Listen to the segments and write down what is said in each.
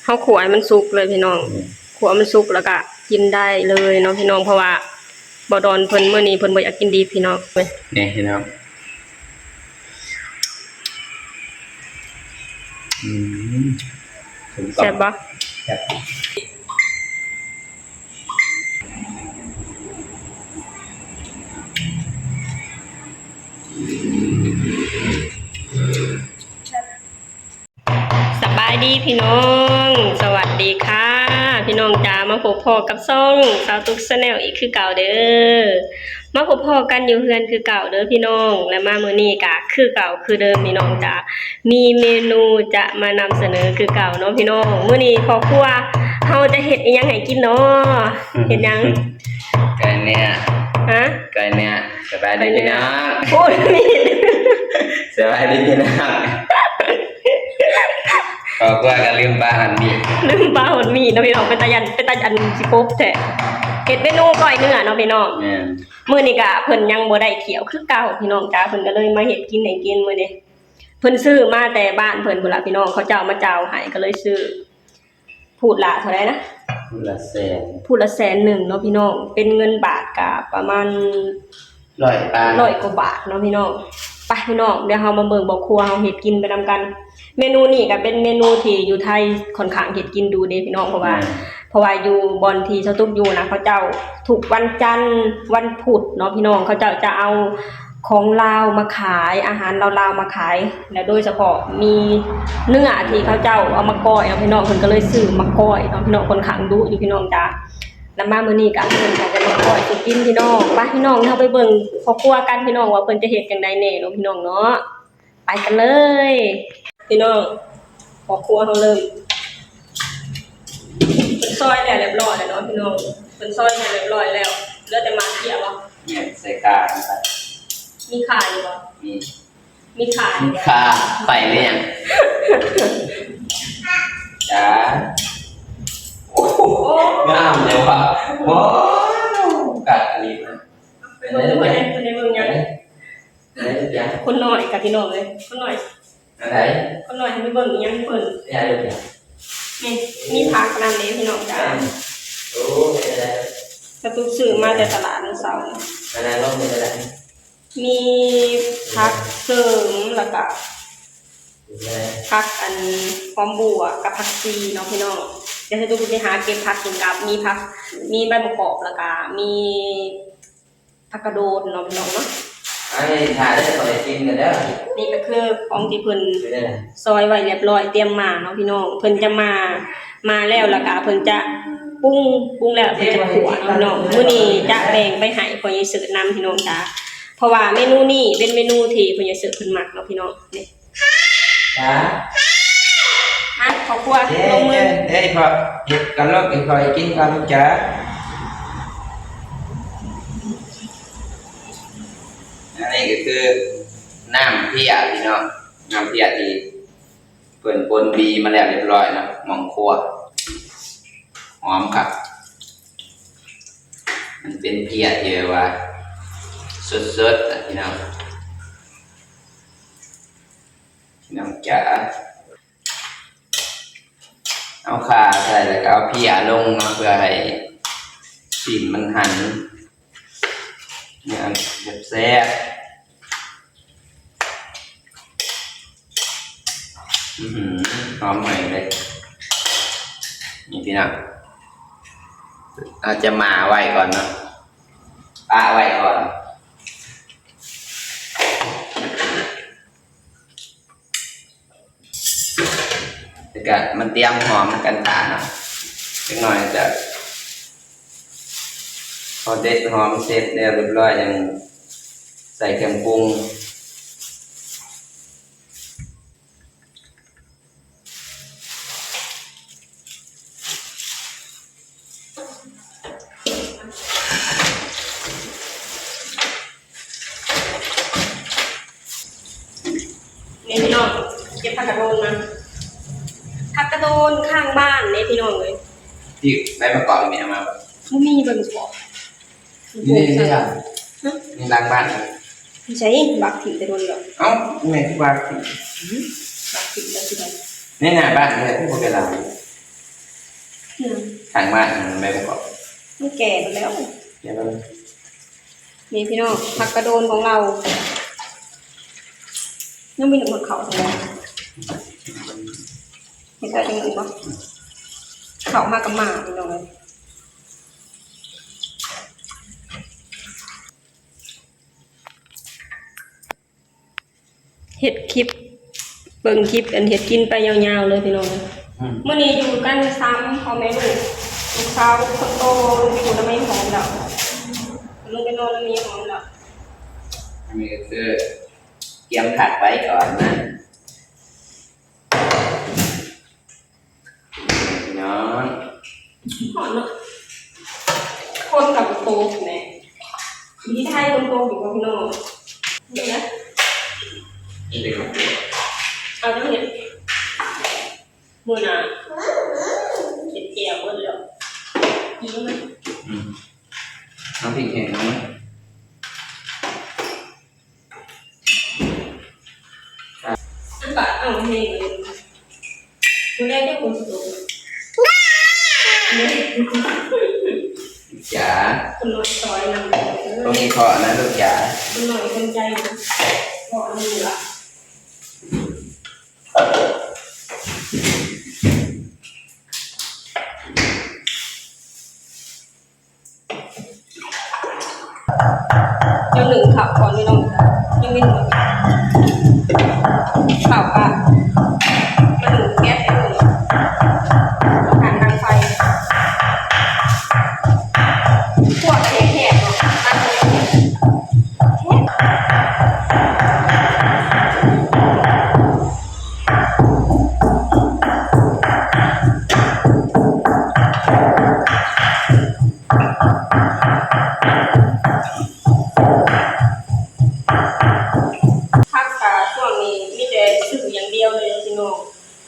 เฮาขัวให้มันสุกเลยพี่น้องขัวมันสุกแล้วก็กินได้เลยเนาะพี่น้องเพราะว่าบ่ดอนเพิ่นมื้อนี้เพิ่นบ่อยากกินดิบพี่น้องเว้ยนี่พี่น้องแซ่บบ่แซ่บสบายดีพี่น้องสวัสดีค่ะพี่น้องจ๋ามาพบพ่อกับซ่องสาวตุ๊ก Channel อีกคือเก่าเด้อมาพบพ่อกันอยู่เฮือนคือเก่าเด้อพี่น้องและมามื้อนี้ก็คือเก่าคือเดิมพี่น้องจ๋ามีเมนูจะมานำเสนอคือเก่าเนาะพี่น้องมื้อนี้พ่อครัวเฮาจะเฮ็ดอีหยังให้กินเนาะเฮ็ดหยังไก่เนี่ยฮะไก่เนี่ยสบายดีพี่น้องพูดมีสบายดีพี่น้องขอบคุณกันลืมปลาหันมีเนาะพี่น้องเป็นตายันสิครบแท้เฮ็ดเมนูก้อยเนื้อเนาะพี่น้องมื้อนี้ก็เพิ่นยังบ่ได้เขียวคือเก่าพี่น้องจ้าเพิ่นก็เลยมาเฮ็ดกินให้กินมื้อนี้เพิ่นซื้อมาแต่บ้านเพิ่นพุ่นล่ะพี่น้องเขาเจ้ามาเจ้าให้ก็เลยซื้อพูดละเท่าไหร่นะพูดละ100,000เนาะพี่น้องเป็นเงินบาทก็ประมาณ100 กว่าบาทเนาะพี่น้องไปพี่น้องเดี๋ยวเฮามาเบิ่งบ่ครัวเฮาเฮ็ดกินไปนำกันเมนูนี้ก็เป็นเมนูที่อยู่ไทยค่อนข้างเฮ็ดกินดูเด้พี่น้องเพราะว่าอยู่บ่อนที่เจ้าตุ๊กอยู่นะเขาเจ้าทุกวันจันทร์วันพุธเนาะพี่น้องเขาเจ้าจะเอาของลาวมาขายอาหารลาวๆมาขายและโดยเฉพาะมีเนื้อที่เขาเจ้าเอามาก้อยเอาพี่น้องเพิ่นก็เลยซื้อมาก้อยเนาะพี่น้องค่อนข้างดุอยู่พี่น้องจ้าแล้วมามื้อนี้ก็เพิ่นก็จะมาก้อยสิกินพี่น้องไปพี่น้องเฮาไปเบิ่งครอบครัวกันพี่น้องว่าเพิ่นจะเฮ็ดจังได๋แน่เนาะพี่น้องเนาะไปกันเลยพี่น้องครอบครัวเฮาเริ่มซอยแล้วเรียบร้อยแล้วเนาะพี่น้องเป็นซอยแล้วเรียบร้อยแล้วเหลือแต่มาเกี่ยวบ่เนี่ยใส่ข่าไปมีข่าอยู่บ่มีข่าไปหรือยังจ้าโอ้โหงามเลยว่ะโอ้กัดอะไรมาเป็นในเมืองยังคนน้อยกับพี่น้องเลยคนน้อยอะไรคนน้อยให้เบิ่งยังเพิ่นนี่มีผักนั่นเลยพี่น้องจ้าโอ้อะไรจะตุกซื้อมาแต่ตลาดนั่นเสาร์อะไรบ้างมีอะไรมีผักเสริมแล้วก็ผักอันหอมบัวกับผักชีเนาะพี่น้องเดี๋ยวจะตุกไปหาเก็บผักกินกับมีใบมะกอกแล้วก็มีผักกระโดดเนาะพี่น้องเนาะอันนี้ถ่ายได้ขอให้กินกันเด้อนี่ก็คือของที่เพิ่นซอยไว้เรียบร้อยเตรียมมาเนาะพี่น้องเพิ่นจะมาแล้วแล้วก็เพิ่นจะปรุงแล้วเพิ่นจะขั่วเนาะพี่น้องมื้อนี้จะแบ่งไปให้พ่อใหญ่ซื้อนำพี่น้องจ้าเพราะว่าเมนูนี้เป็นเมนูที่พ่อใหญ่ซื้อเพิ่นมักเนาะพี่น้องนี่จ้ามาขอบคุณลงมือเฮ้ยพอเฮ็ดกันแล้วกินข้าวกินข้าวลูกจ้าอันนี้ก็คือน้ำเพียพี่น้องน้ำเพียที่เปิ่นปนบีมาแล้วเรียบร้อยนะหม่องครัวหอมครับมันเป็นเพียที่แบบว่าสดๆพี่น้องจ๋าเอาข่าใส่แล้วก็เอาเพียลงมาเพื่อให้ชิ้นมันหั่นเนี่ยแบบแซ่บหอมใหม่เลยนี่พี่น้องอาจจะมาไว้ก่อนเนาะปะไว้ก่อนแล้วก็มันเตรียมหอมกันตาเนาะเล็กน้อยจะพอเด็ดหอมเสร็จเรียบร้อยยังใส่เครื่องปรุงนี่พี่น้องเก็บผักกระโดนมาผักกระโดนข้างบ้านนี่พี่น้องเลยที่ใบมะกอกมีเอามาแบบมีใบมะกอกนี่ครับนี่ล้างบ้านไม่ใช่บักถิ่นแต่โดนหรอกเอ้าไม่ที่บักถิ่นบักถิ่นแล้วสิครับนี่หน้าบ้านเลยที่ผมไปล้าง ทางบ้านมันไม่ประกอบ มันแก่ไปแล้ว เดี๋ยวเรา นี่พี่น้องผักกระโดนของเรายังมีหนึ่งคนเขาใช่ไหมเห็นได้ยังไงบ้างเขามากับหมาพี่น้องเลยเห็ดคลิปเบิ่งคลิปอันเห็ดกินไปยาวๆเลยพี่น้องเมื่อนี้อยู่กันซ้ำพ่อแม่ลูกลูกสาวคนโตลูกอยู่น้ำไม่หอมดอกลูกไปนอนน้ำมีหอมดอก อันนี้ก็คือเตรียมผักไว้ก่อนนะน้อง หอมเนาะคนกับโตแม่ที่ไทยคนโตอยู่กับพี่น้องนี่นะ นี่เป็นของ เอาทั้งเห็ดมือหนาเห็ดแก้วเบิ้ลแล้วดีไหม น้องพริกแห้งน้อง อันบะเอาเฮงเลยดูแลได้คนสุดเนี่ย จ๋า คนน้อยซอยนำ ต้องมีคอนะลูกจ๋า คนน้อยคนใจบอกอันนี้ละเดี๋ยวหนึ่งขับก่อนไม่ต้องยังไม่หนึ่งขับอ่ะมาหนึ่งแก๊สไปเลยผ่านทางไฟพวกแขกๆเนาะตั้งเลยพักกาช่วงนี้มีแต่สื่ออย่างเดียวเลยพี่น้อง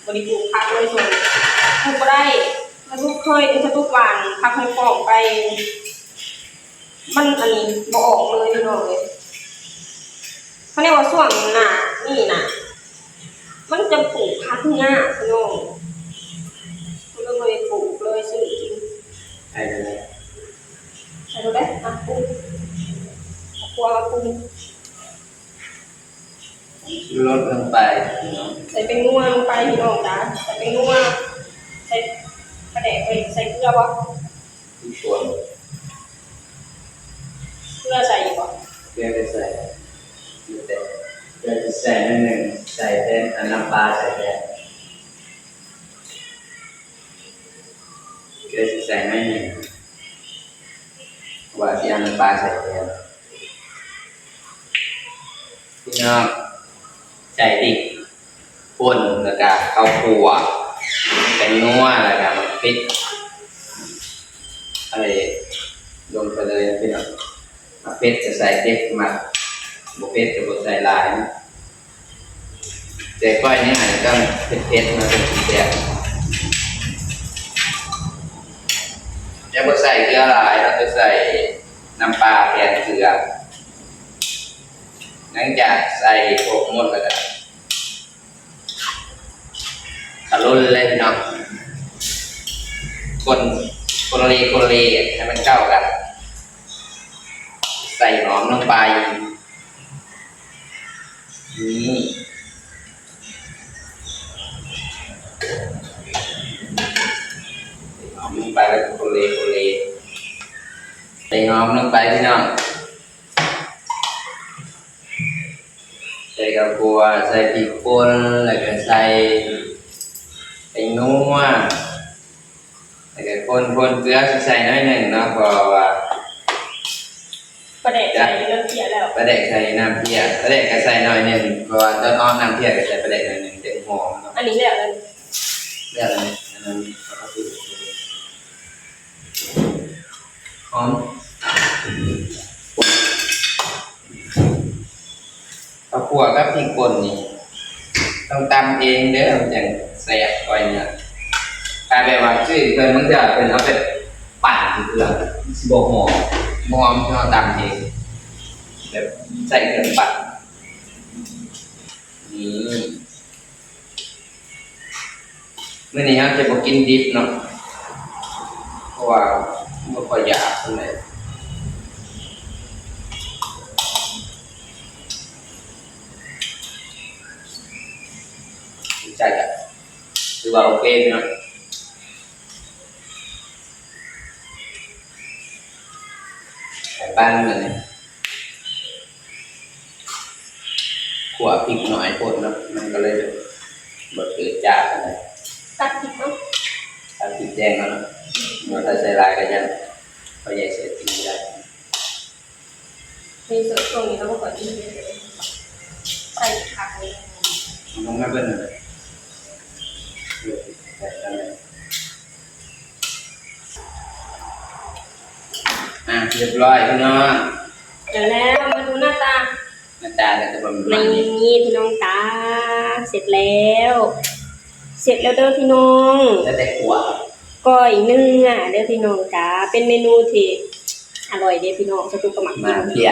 บริบูรณ์พักเลยส่วนทุกบ่ได้มาทุกเคยเป็นทุกวันพักให้ฟองไป มันอันนี้บ่ออกเลยพี่น้องเลยเขาเรียกว่าช่วงหน้านี่นะมันจะปลูกพักยากพี่น้องมันก็เลยปลูกเลยซื้อกิน ใช่เลย ใส่ดูได้อ่ะปรุงกลัวปรุง ลดลงไปน้อง ใส่เป็นนัวลงไปพี่น้องจ้าใส่เป็นนัวใส่กระเดกไปใส่เกลือบ่ ทุกส่วน เกลือใส่บ่ เพื่อจะใส่แต่เพื่อจะใส่นิดหนึ่งใส่เป็นน้ำปลาใส่แทนเพื่อจะใส่นิดหนึ่งว่าที่น้ำปลาใส่แทนพี่น้องใส่ดิบป่นแล้วก็ข้าวคั่วเป็นนัวแล้วก็มันพริกอะไรลงไปเลยพี่น้องมาเป็ดจะใส่เป็ดมาบุเป็ดจะบุใส่ลายนะแต่ก้อยนี่อาจจะต้องเป็ดมาเป็นสีแดงจะบุใส่เกลือลายเราจะใส่น้ำปลาแทนเกลือหลังจากใส่โขลกหมดแล้วก็ตะลุนเลยพี่น้องคนเลให้มันเข้ากันใส่หอมลงไปนี่หอมลงไปแล้วก็คนเลใส่หอมลงไปพี่น้องใส่กระปัวใส่พริกป่นแล้วก็ใส่นัวแล้วก็คนเกลือใส่น้อยหนึ่งเนาะเพราะว่า ประเดกใส่เริ่มเพี้ยแล้ว ปลาแดกใส่น้ำเพียปลาแดกก็ใส่หน่อยหนึ่งเพราะว่าต้นอ้อมน้ำเพียก็ใส่ปลาแดกหน่อยหนึ่งเด็กหอมเนาะ อันนี้แล้วเลย เรียกอะไรอันนั้นก็คือหอมข้าวคั่วกับพริกป่นนี่ต้องตำเองเด้อมันจะแซ่บกว่าเนี่ยกลายเป็นว่าชื่อเพิ่นมันจะเป็นเอาไปปั่นเครื่องสิบ่หอมที่เราตำเองแบบใส่เครื่องปั่นนี่มื้อนี้ครับจะบ่กินดิบเนาะ ว่าไม่ค่อยอยากเท่าไหร่ใช่จ้ะคือว่าโอเคพี่น้องแต่บ้านมันเนี่ยขั่วพริกหน่อยโคตรนะมันก็เลยแบบเกิดจากอะไร ตัดผิดเนาะ ถ้าพริกแดงแล้วนะมันถ้าใส่ลายก็ยังพอใหญ่เสียจริงได้ ในส่วนตรงนี้เราก็ก่อนที่จะใส่ผักเลย มันไม่เป็นเลยแต่ทำไมเรียบร้อยพี่น้อง เดี๋ยวแล้วมาดูหน้าตา หน้าตาเนี่ยจะประ ใน มาณนี้ นี้พี่น้องตาเสร็จแล้ว เสร็จแล้วเด้อพี่น้อง แล้วแต่ขั่ว ก้อยเนื้อเด้อพี่น้องจ้าเป็นเมนูที่อร่อยเด้อพี่น้องสตูกระหมัก มาเพีย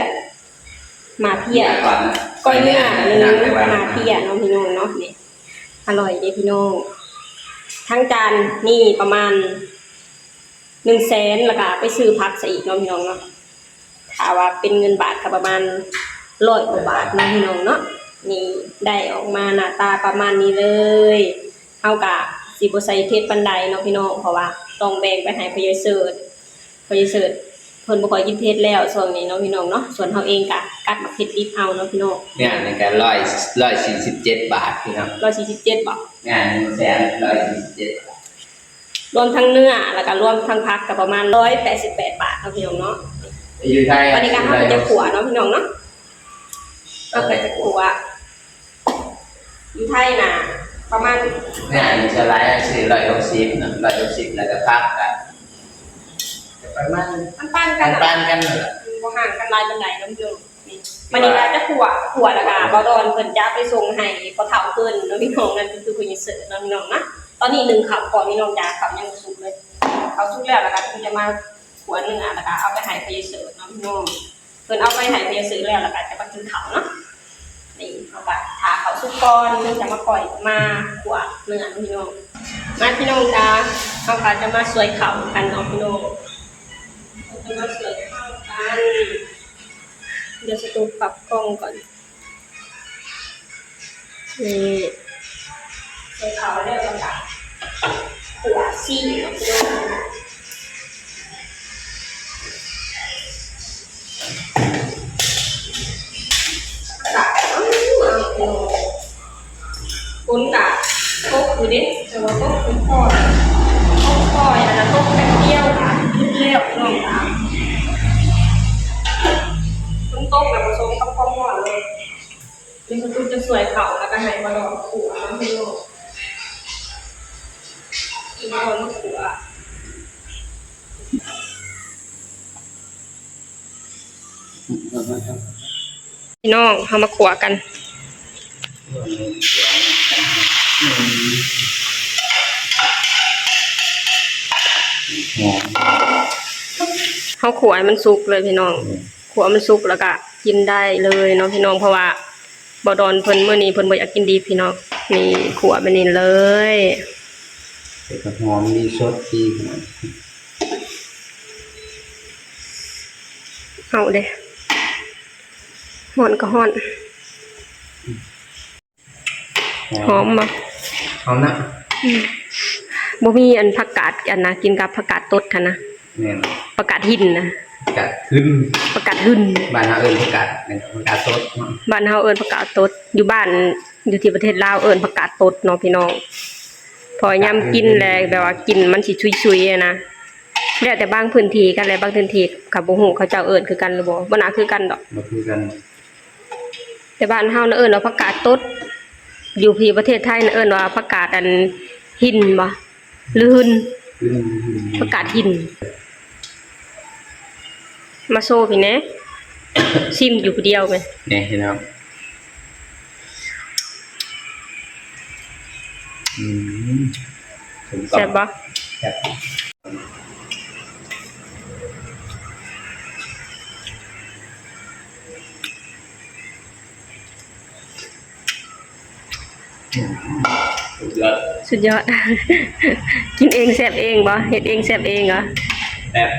มาเพีย ก่อน ก้อยเนื้อมาเพียเนาะพี่น้องเนาะนี่อร่อยเด้อพี่น้องทั้งจานนี่ประมาณ100,000แล้วก็ไปซื้อผักใส่อีกเนาะพี่น้องเนาะถ้าว่าเป็นเงินบาทก็ประมาณ100 กว่าบาทเนาะพี่น้องเนาะนี่ได้ออกมาหน้าตาประมาณนี้เลยเฮากะสิบ่ใส่เผ็ดปานใดเนาะพี่น้องเพราะว่าต้องแบ่งไปให้พ่อใหญ่เสิร์ชเพิ่นบ่ค่อยกินเผ็ดแล้วช่วงนี้เนาะพี่น้องเนาะส่วนเฮาเองก็กัดมาเผ็ดดิบเอาเนาะพี่น้อง เนี่ยในการ147 บาทพี่น้อง 147บาท งาน147 บาท รวมทั้งเนื้อแล้วก็รวมทั้งผักก็ประมาณ188 บาทเนาะพี่น้องเนาะ อยู่ไทย วันนี้ก็เฮาก็จะขัวเนาะพี่น้องเนาะก็จะขัวอยู่ไทยน่ะประมาณ งานจะไลฟ์460นะ160แล้วก็พักกันประมาณ ปั้นๆกัน ปั้นกันนั่นแหละ บ่ห่างกันหลายปานใดเนาะพี่น้องนี่วันนี้ก็จะขัวแล้วก็บ่ดอนเพิ่นจะไปส่งให้พ่อเฒ่าเพิ่นเนาะพี่น้องนั่นก็คือเพิ่นสิเสิร์ฟเนาะพี่น้องนะตอนนี้1ข้าวก่อนพี่น้องจ้าข้าวยังบ่สุกเลยข้าวสุกแล้วแล้วก็เพิ่นจะมาขัวเนื้อแล้วก็เอาไปให้พ่อใหญ่เสิร์ฟเนาะพี่น้องเพิ่นเอาไปให้พ่อใหญ่เสิร์ฟแล้วแล้วก็จะมากินข้าวเนาะนี่เอาไปทาข้าวสุกก่อนเพิ่นจะมาปล่อยมาขัวเนื้อพี่น้องมาพี่น้องจ้าเฮาก็จะมาสวยข้าวกันเนาะพี่น้องจะมาสวยข้าวกันเดี๋ยวจะตูปรับกล้องก่อนนี่สวยข้าวแล้วแล้วก็ขัวซี่เนาะพี่น้องคุณกะโต๊ะอยู่ดิแต่ว่าโต๊ะคุณพ่อโต๊ะพ่ออย่างนั้นโต๊ะแป๊บเดียวค่ะขึ้นเร็วน้องตาคุณโต๊ะแบบผสมกับความหวานเลยเดี๋ยวคุณจะสวยเขาแล้วก็ให้มาลองขัวน้ำพี่โลกมาลองขัวพี่น้องเอามาขัวกันเขาขัวให้มันสุกเลยพี่น้องขัวมันสุกแล้วก็กินได้เลยเนาะพี่น้องเพราะว่าบ่ดอนเพิ่นมื้อนี้เพิ่นบ่อยากกินดิบพี่น้องนี่ขัวแบบนี้เลย เป็นกระหอมดีสดดี เอาเด้ฮ้อนก็ฮ้อนหอมบ่ หอมนะ บ่มีอันผักกาดอันนะกินกับผักกาดตดค่ะนะ เนี่ย ผักกาดหินนะ กัดขึ้น ผักกาดหึ่น บ้านเราเอิ้นกัดเนี่ยกัดสด บ้านเฮาเอิ้นผักกาดตดอยู่บ้านอยู่ที่ประเทศลาวเอิ้นผักกาดตดเนาะพี่น้องพอยามกินแลแบบว่ากินมันสิชุยๆอะนะแล้วแต่บางพื้นที่กันแหละบางพื้นที่ก็บ่ฮู้เขาเจ้าเอิ้นคือกันหรือบ่น่าคือกันดอก มาคุยกัน แต่บ้านเฮาน่ะเอิ้นว่าผักกาดตดอยู่ที่ประเทศไทยน่ะเอิ้นว่าผักกาดอันหินบ่หรือหึ่นผักกาดหินมาโซ่พี่แหน่ซิมอยู่ผู้เดียวแม่ เนี่ยเห็นไหมแซ่บบ่ แซ่บสุดยอด สุดยอด กินเองแซ่บเองบ่เฮ็ดเองแซ่บเองเหรอ แบบ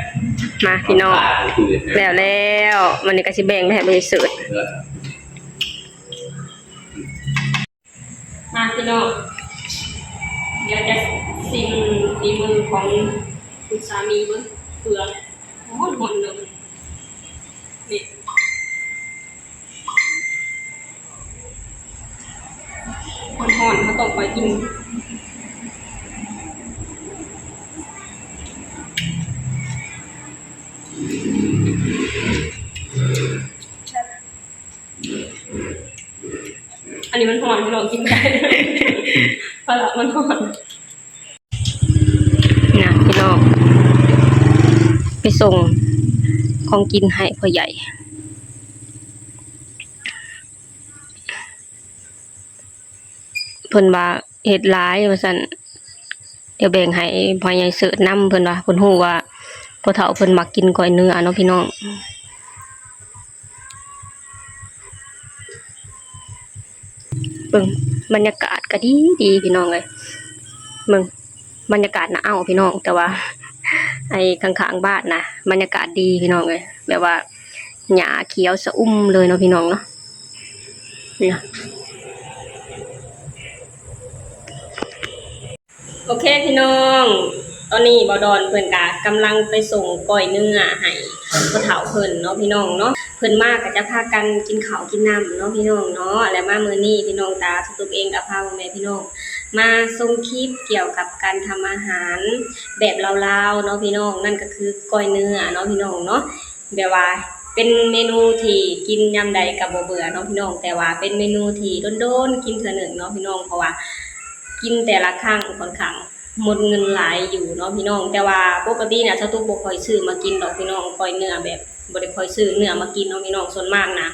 มาพี่น้อง ปลาผืดนะ แล้วมันนี่ก็สิแบ่งไปให้บริสุทธิ์มาพี่น้องเดี๋ยวจะซิมฝีมือของคุณสามีเบิ่งเปลือกโอ้โหหมดเลยนี่ห่อนๆเขาต้องไปกินอันนี้มันห่อนพี่น้องกินได้ปลาละมันห่อนนะพี่น้องไปส่งของกินให้พ่อใหญ่เพิ่นว่าเฮ็ดหลายว่าซั่นเดี๋ยวแบ่งให้พ่อใหญ่เสิร์ชนำเพิ่นว่าเพิ่นฮู้ว่าพ่อเฒ่าเพิ่นมักกินก้อยเนื้อเนาะพี่น้องเบิ่งบรรยากาศก็ดีดีพี่น้องเอ้ยเบิ่งบรรยากาศน่ะเอาพี่น้องแต่ว่าไอ้ข้างๆบ้านนะบรรยากาศดีพี่น้องเอ้ยแบบว่าหญ้าเขียวสะอุ้มเลยเนาะพี่น้องเนาะเนี่ยโอเคพี่น้องตอนนี้บอดอนเพิ่นกะกำลังไปส่งก้อยเนื้อให้พ่อเฒ่าเพิ่นเนาะพี่น้องเนาะเพิ่นมาก็จะพากันกินข้าวกินน้ำเนาะพี่น้องเนาะและมามื้อนี้พี่น้องตาทุกเองกับพาพ่อแม่พี่น้องมาส่งคลิปเกี่ยวกับการทำอาหารแบบลาวๆเนาะพี่น้องนั่นก็คือก้อยเนื้อเนาะพี่น้องเนาะแบบว่าเป็นเมนูที่กินยามใดก็บ่เบื่อเนาะพี่น้องแต่ว่าเป็นเมนูที่โดนๆกินเทื่อหนึ่งเนาะพี่น้องเพราะว่ากินแต่ละครั้งค่อนข้างหมดเงินหลายอยู่เนาะพี่น้องแต่ว่าปกติน่ะชาวตุ๊กบ่ค่อยซื้อมากินดอกพี่น้องก้อยเนื้อแบบบ่ได้ค่อยซื้อเนื้อมากินเนาะพี่น้องส่วนมากนะ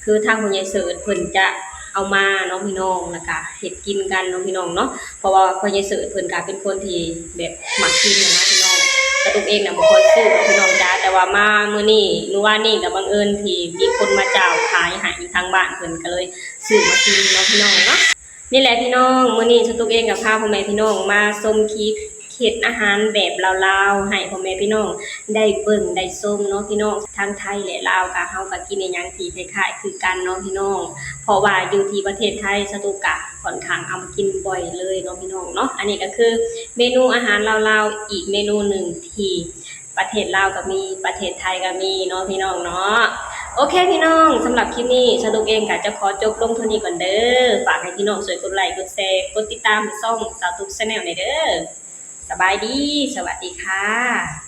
คือทางผู้ใหญ่เสิร์ชเพิ่นจะเอามาเนาะพี่น้องแล้วก็เฮ็ดกินกันเนาะพี่น้องเนาะเพราะว่าผู้ใหญ่เสิร์ชเพิ่นก็เป็นคนที่แบบมักกินนะพี่น้องชาวตุ๊กเองน่ะบ่ค่อยซื้อดอกพี่น้องจ้าแต่ว่ามามื้อนี้ว่านี่ก็บังเอิญที่มีคนมาเจ้าขายให้ทางบ้านเพิ่นก็เลยซื้อมากินเนาะพี่น้องเนาะนี่แหละพี่น้องมื้อนี้ชาวตุ๊กเองกับพาพ่อแม่พี่น้องมาชมคลิปเฮ็ดอาหารแบบลาวๆให้พ่อแม่พี่น้องได้เบิ่งได้ชมเนาะพี่น้องทั้งไทยและลาวก็เฮาก็กินอีหยังที่คล้ายๆคือกันเนาะพี่น้องเพราะว่าอยู่ที่ประเทศไทยสตุกะค่อนข้างเอามากินบ่อยเลยเนาะพี่น้องเนาะอันนี้ก็คือเมนูอาหารลาวๆอีกเมนูหนึ่งที่ประเทศลาวก็มีประเทศไทยก็มีเนาะพี่น้องเนาะโอเคพี่น้องสำหรับคลิปนี้สตุกเองก็จะขอจบลงเท่านี้ก่อนเด้อฝากให้พี่น้องช่วยกดไลค์กดแชร์กดติดตามช่องสาวตุ๊ก Channel หน่อยเด้อสบายดีสวัสดีค่ะ